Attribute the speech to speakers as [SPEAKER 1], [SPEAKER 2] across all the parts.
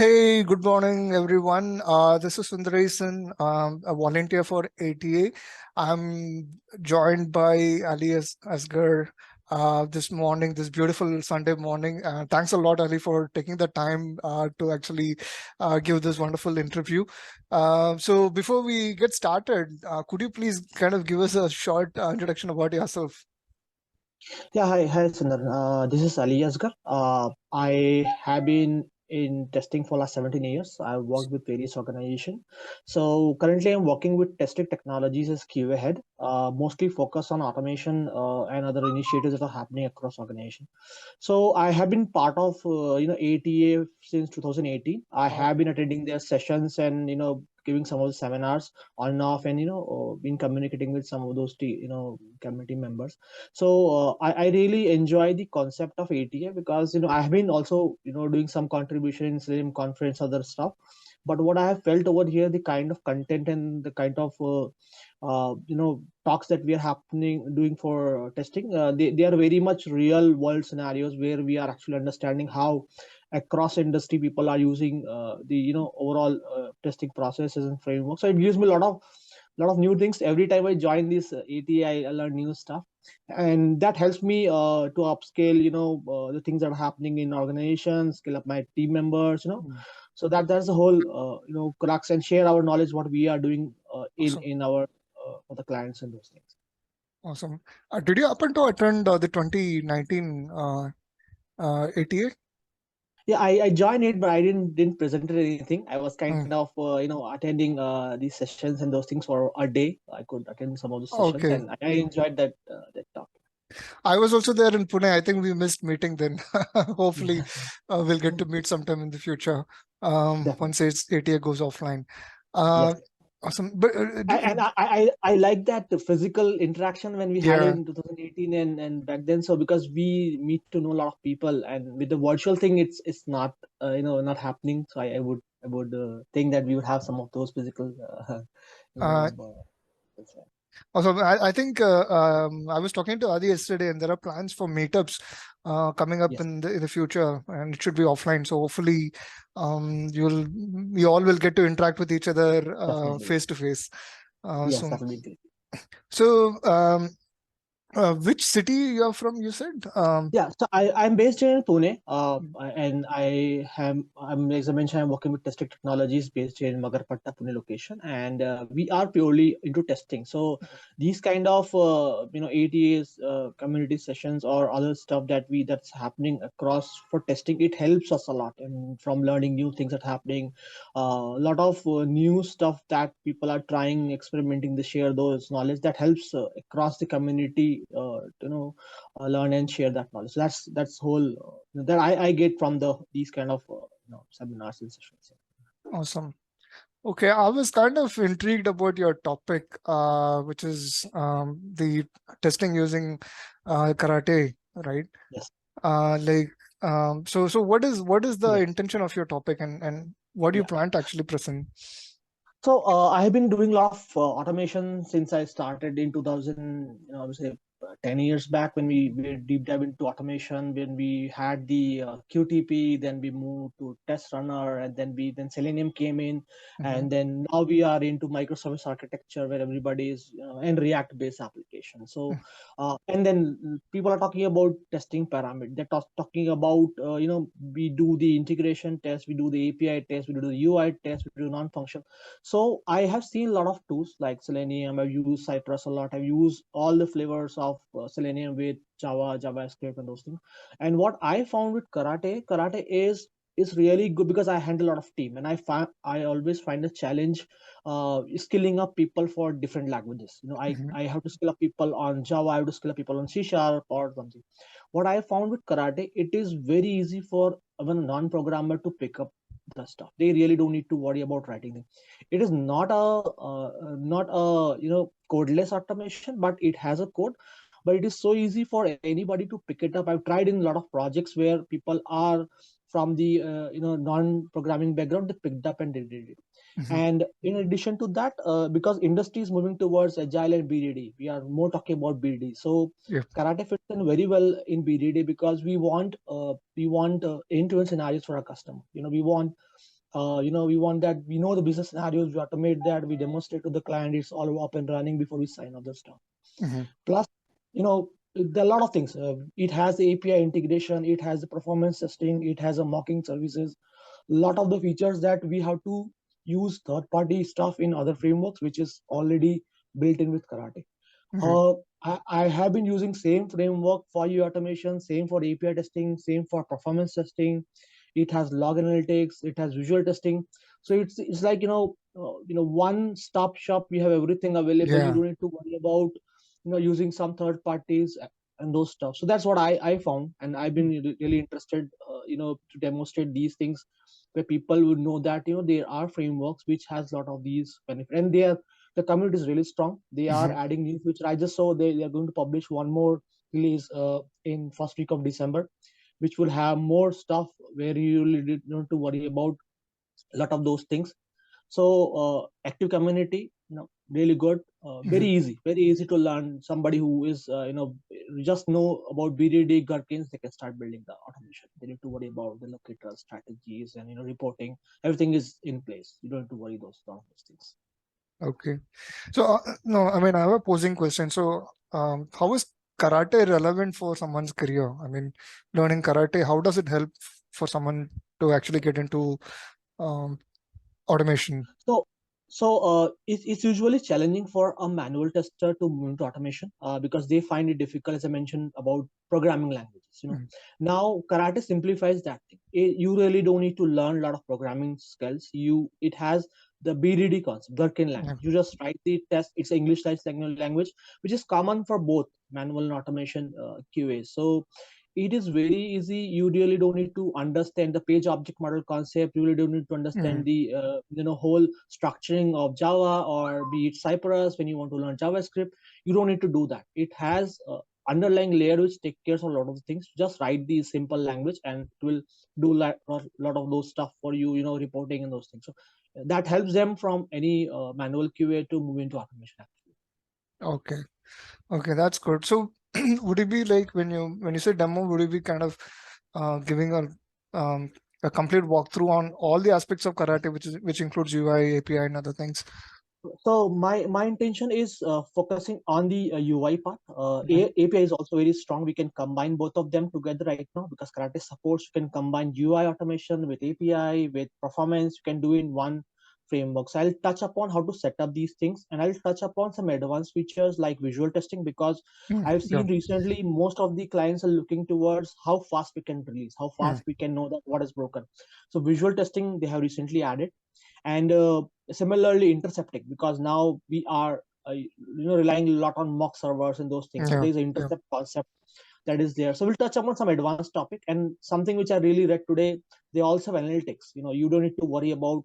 [SPEAKER 1] Hey, good morning, everyone. This is Sundaresan, a volunteer for ATA. I'm joined by Aliasgar this morning, this beautiful Sunday morning. Thanks a lot, Ali, for taking the time to actually give this wonderful interview. So before we get started, could you please kind of give us a short introduction about yourself?
[SPEAKER 2] Yeah, hi, Sundar. This is Aliasgar. I have been in testing for last 17 years. I've worked with various organizations. So currently, I'm working with testing technologies as QA head, mostly focused on automation and other initiatives that are happening across organization. So I have been part of ATA since 2018. I
[SPEAKER 1] Oh,
[SPEAKER 2] have been attending their sessions and giving some of the seminars on and off, and been communicating with some of those community members. So I really enjoy the concept of ATA because I have been also doing some contribution in Slim conference, other stuff. But what I have felt over here, the kind of content and the kind of talks that we are happening doing for testing, they are very much real world scenarios where we are actually understanding how across industry people are using the overall testing processes and frameworks. So it gives me a lot of new things every time I join this ATA. I learn new stuff, and that helps me to upscale the things that are happening in organizations, scale up my team members. So that's the whole crux, and share our knowledge what we are doing
[SPEAKER 1] awesome.
[SPEAKER 2] in our for the clients and those things.
[SPEAKER 1] Awesome. Did you happen to attend the 2019 ATA?
[SPEAKER 2] Yeah, I joined it, but I didn't present anything. I was kind
[SPEAKER 1] Hmm.
[SPEAKER 2] of attending these sessions and those things for a day. I could attend some of the sessions,
[SPEAKER 1] Okay.
[SPEAKER 2] and I enjoyed that talk.
[SPEAKER 1] I was also there in Pune. I think we missed meeting then. Hopefully,
[SPEAKER 2] Yeah,
[SPEAKER 1] we'll get to meet sometime in the future
[SPEAKER 2] definitely.
[SPEAKER 1] once ATA goes offline. Uh,
[SPEAKER 2] Yes.
[SPEAKER 1] awesome. But
[SPEAKER 2] I like that the physical interaction when we had it
[SPEAKER 1] yeah,
[SPEAKER 2] in 2018 and back then. So because we meet to know a lot of people, and with the virtual thing, it's not not happening. So I would think that we would have some of those physical you
[SPEAKER 1] uh,
[SPEAKER 2] know
[SPEAKER 1] awesome. I think I was talking to Adi yesterday, and there are plans for meetups coming up
[SPEAKER 2] yes,
[SPEAKER 1] in the future, and it should be offline. So hopefully, you all will get to interact with each other
[SPEAKER 2] definitely.
[SPEAKER 1] face to face.
[SPEAKER 2] Yes,
[SPEAKER 1] So
[SPEAKER 2] that will be great.
[SPEAKER 1] so which city you're from? You said.
[SPEAKER 2] Yeah, so I'm based in Pune, and I'm as I mentioned, I'm working with testing technologies based in Magarpatta, Pune location, and we are purely into testing. So these kind of ATAs, community sessions, or other stuff that's happening across for testing, it helps us a lot, and from learning new things that happening, a lot of new stuff that people are trying, experimenting. They share those knowledge that helps across the community. Learn and share that knowledge. So that's whole that I get from these kind of seminars and sessions.
[SPEAKER 1] Awesome. Okay, I was kind of intrigued about your topic, which is the testing using karate, right?
[SPEAKER 2] Yes.
[SPEAKER 1] Like, so what is the
[SPEAKER 2] Yes.
[SPEAKER 1] intention of your topic, and what do you
[SPEAKER 2] Yeah.
[SPEAKER 1] plan to actually present?
[SPEAKER 2] So I have been doing a lot of automation since I started in 2000, I would say 10 years back when we deep dive into automation, when we had the QTP, then we moved to test runner, and then Selenium came in,
[SPEAKER 1] Hmm.
[SPEAKER 2] and then now we are into microservice architecture where everybody is and React based application. So and then people are talking about testing parameter. They're talking about we do the integration test, we do the API test, we do the UI test, we do non-function. So I have seen a lot of tools like Selenium. I've used Cypress a lot. I've used all the flavors of Selenium with Java, JavaScript, and those things. And what I found with karate is really good because I handle a lot of team, and I always find a challenge skilling up people for different languages.
[SPEAKER 1] Hmm.
[SPEAKER 2] I have to skill up people on Java. I have to skill up people on C Sharp or something. What I found with karate, it is very easy for even a non-programmer to pick up the stuff. They really don't need to worry about writing them. It is not a codeless automation, but it has a code, but it is so easy for anybody to pick it up. I've tried in a lot of projects where people are from the non-programming background. They picked up and they did it.
[SPEAKER 1] Hmm.
[SPEAKER 2] And in addition to that, because industry is moving towards agile and BDD, we are more talking about BDD. So
[SPEAKER 1] Yeah.
[SPEAKER 2] karate fits in very well in BDD because we want end-to-end scenarios for our customer. We want We want that we know the business scenarios, we automate that, we demonstrate to the client, it's all up and running before we sign other stuff.
[SPEAKER 1] Hmm.
[SPEAKER 2] Plus, there are a lot of things. It has the API integration, it has the performance testing, it has a mocking services, a lot of the features that we have to use third party stuff in other frameworks, which is already built in with Karate.
[SPEAKER 1] Hmm.
[SPEAKER 2] uh, I have been using same framework for automation, same for API testing, same for performance testing. It has log analytics, it has visual testing. So it's like one stop shop. You have everything available. You
[SPEAKER 1] Yeah.
[SPEAKER 2] don't need to worry about using some third parties and those stuff. So that's what I found, and I've been really interested to demonstrate these things where people would know that there are frameworks which has a lot of these benefits, and the community is really strong. They are
[SPEAKER 1] Hmm.
[SPEAKER 2] adding new feature. I just saw they are going to publish one more release in first week of December, which will have more stuff where you really don't need to worry about a lot of those things. So active community, really good,
[SPEAKER 1] Hmm.
[SPEAKER 2] very easy to learn. Somebody who is just know about BDD Gherkins, they can start building the automation. They need to worry about the locator strategies and reporting. Everything is in place. You don't have to worry lot of those things.
[SPEAKER 1] Okay. So, no, I mean, I have a posing question. So, how is karate relevant for someone's career? I mean, learning karate, how does it help for someone to actually get into um, automation?
[SPEAKER 2] So, it's usually challenging for a manual tester to move into automation because they find it difficult, as I mentioned, about programming languages.
[SPEAKER 1] Mm.
[SPEAKER 2] Now karate simplifies that thing. You really don't need to learn a lot of programming skills. It has the BDD concept, Gherkin
[SPEAKER 1] Yeah.
[SPEAKER 2] language. You just write the test. It's an English language, which is common for both manual and automation QA. So it is very easy. You really don't need to understand the page object model concept. You really don't need to understand
[SPEAKER 1] Mm.
[SPEAKER 2] the whole structuring of Java, or be it Cypress when you want to learn JavaScript. You don't need to do that. It has underlying layer which take care of a lot of things. Just write the simple language and it will do lot of those stuff for you, reporting and those things. So that helps them from any manual QA to move into automation actually.
[SPEAKER 1] Okay. Okay, that's good. So, would it be like when you say demo, would it be kind of giving a complete walkthrough on all the aspects of karate, which includes UI, API, and other things?
[SPEAKER 2] So my intention is focusing on the UI part.
[SPEAKER 1] Mhm.
[SPEAKER 2] API is also very strong. We can combine both of them together right now because Karate supports. You can combine UI automation with API with performance. You can do in one framework. So I'll touch upon how to set up these things, and I'll touch upon some advanced features like visual testing, because
[SPEAKER 1] Mm.
[SPEAKER 2] I've
[SPEAKER 1] Yeah.
[SPEAKER 2] seen recently most of the clients are looking towards how fast we can release, how
[SPEAKER 1] Mm.
[SPEAKER 2] fast we can know that what is broken. So visual testing they have recently added, and similarly intercepting, because now we are relying a lot on mock servers and those things. So
[SPEAKER 1] Yeah.
[SPEAKER 2] there's an
[SPEAKER 1] Yeah.
[SPEAKER 2] intercept concept that is there. So we'll touch upon some advanced topic, and something which I really read today, they also have analytics. You don't need to worry about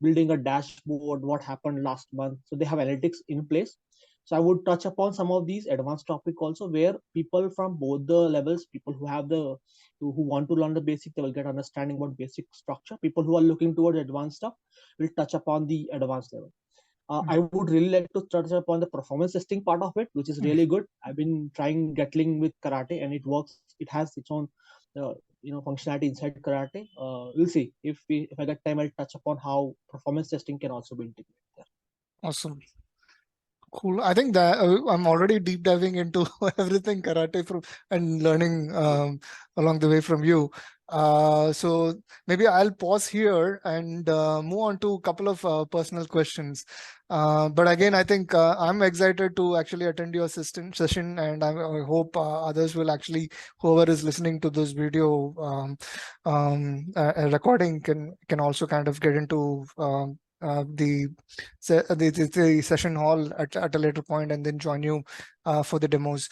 [SPEAKER 2] building a dashboard, what happened last month. So they have analytics in place. So I would touch upon some of these advanced topic also, where people from both the levels, people who have the who want to learn the basic, they will get understanding about basic structure. People who are looking towards advanced stuff will touch upon the advanced level.
[SPEAKER 1] Mm.
[SPEAKER 2] I would really like to touch upon the performance testing part of it, which is
[SPEAKER 1] Mm.
[SPEAKER 2] really good. I've been trying Gatling with karate, and it works. It has its own, functionality inside karate. We'll see if I get time, I'll touch upon how performance testing can also be integrated there.
[SPEAKER 1] Awesome. Cool. I think that I'm already deep diving into everything karate from and learning along the way from you. So maybe I'll pause here and move on to a couple of personal questions. But again, I think I'm excited to actually attend your session, and I hope others will actually, whoever is listening to this video recording, can also kind of get into the session hall at a later point and then join you for the demos.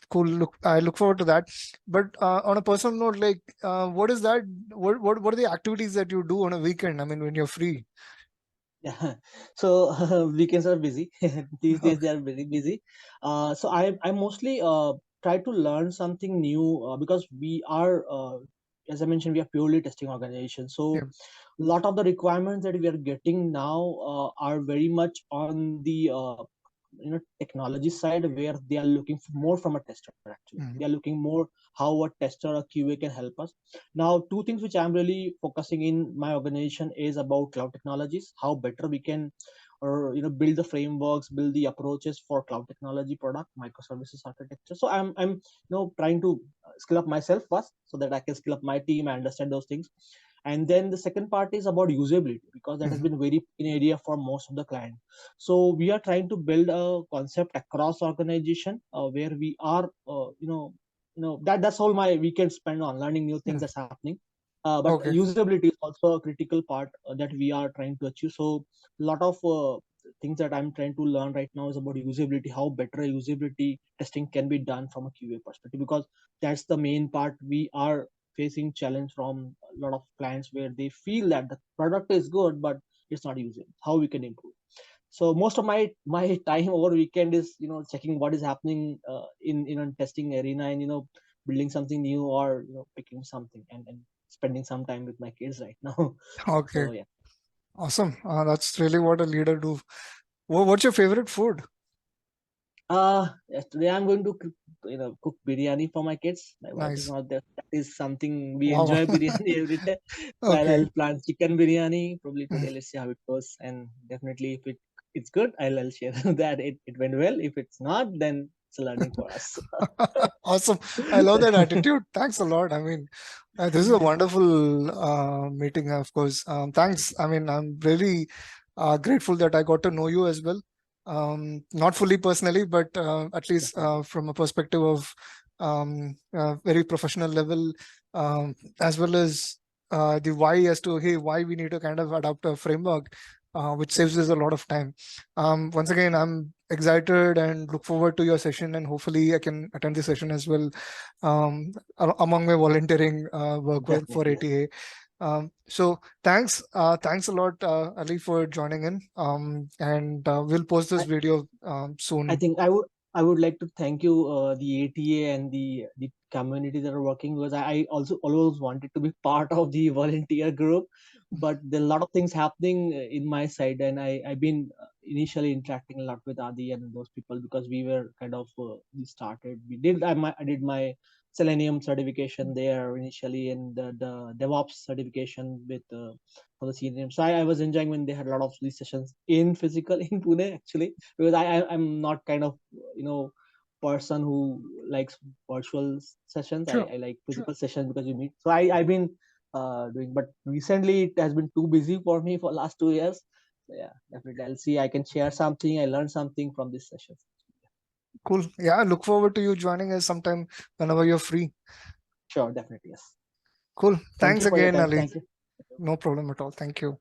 [SPEAKER 1] Cool. I look forward to that. But on a personal note, like, what is that? What are the activities that you do on a weekend? I mean, when you're free.
[SPEAKER 2] Yeah. So weekends are busy. These days
[SPEAKER 1] Okay.
[SPEAKER 2] they are very busy. So I mostly try to learn something new because we are, as I mentioned, we are purely testing organization.
[SPEAKER 1] Yeah.
[SPEAKER 2] So a lot of the requirements that we are getting now are very much on the technology side, where they are looking for more from a tester. Actually, they are looking more how a tester, a QA can help us. Now, two things which I'm really focusing in my organization is about cloud technologies, how better we can, or build the frameworks, build the approaches for cloud technology product, microservices architecture. So I'm trying to skill up myself first, so that I can skill up my team and understand those things. And then the second part is about usability, because that has been very in area for most of the client. So we are trying to build a concept across organization, where we are that's all my weekend spent on learning new things that's happening. But
[SPEAKER 1] Okay.
[SPEAKER 2] usability is also a critical part that we are trying to achieve. So a lot of things that I'm trying to learn right now is about usability, how better usability testing can be done from a QA perspective, because that's the main part. We are facing challenge from a lot of clients where they feel that the product is good but it's not using, how we can improve. So most of my time over weekend is checking what is happening in testing arena, and building something new, or picking something, and spending some time with my kids right now.
[SPEAKER 1] Okay.
[SPEAKER 2] So yeah.
[SPEAKER 1] Awesome. That's really what a leader do. What's your favorite food?
[SPEAKER 2] Yes, today I'm going to cook biryani for my kids. My wife is
[SPEAKER 1] Nice.
[SPEAKER 2] not there. That is something we
[SPEAKER 1] Wow.
[SPEAKER 2] enjoy, biryani every day. So
[SPEAKER 1] Okay.
[SPEAKER 2] I'll plan chicken biryani probably today. Let's see how it goes, and definitely if it's good, I'll share that it went well. If it's not, then it's a learning for us.
[SPEAKER 1] Awesome. I love that attitude. Thanks a lot. I mean, this is a wonderful meeting, of course. Thanks. I mean, I'm really grateful that I got to know you as well. Not fully personally, but at least
[SPEAKER 2] Definitely.
[SPEAKER 1] from a perspective of very professional level, as well as the why as to, hey, why we need to kind of adopt a framework, which saves us a lot of time. Once again, I'm excited and look forward to your session, and hopefully I can attend the session as well, among my volunteering work for
[SPEAKER 2] Definitely, yes.
[SPEAKER 1] ATA. So thanks a lot, Ali, for joining in. And we'll post this video
[SPEAKER 2] I
[SPEAKER 1] soon.
[SPEAKER 2] think I would like to thank you, the ATA and the community that are working, because I also always wanted to be part of the volunteer group, but there are a lot of things happening in my side, and I've been initially interacting a lot with Adi and those people, because we were kind of I did my Selenium certification there initially, and the DevOps certification with for the senior. So I was enjoying when they had a lot of these sessions in physical in Pune, actually, because I'm not kind of you know person who likes virtual sessions. I,
[SPEAKER 1] Sure.
[SPEAKER 2] I like physical sessions because you meet. So I've been doing, but recently it has been too busy for me for last 2 years. So yeah, definitely I'll see I can share something. I learned something from these sessions.
[SPEAKER 1] Cool. Yeah, I look forward to you joining us sometime whenever you're free.
[SPEAKER 2] Sure, definitely, yes.
[SPEAKER 1] Cool.
[SPEAKER 2] Thank
[SPEAKER 1] Thanks
[SPEAKER 2] you for your
[SPEAKER 1] again,
[SPEAKER 2] time.
[SPEAKER 1] Ali.
[SPEAKER 2] Thank you.
[SPEAKER 1] No problem at all. Thank you.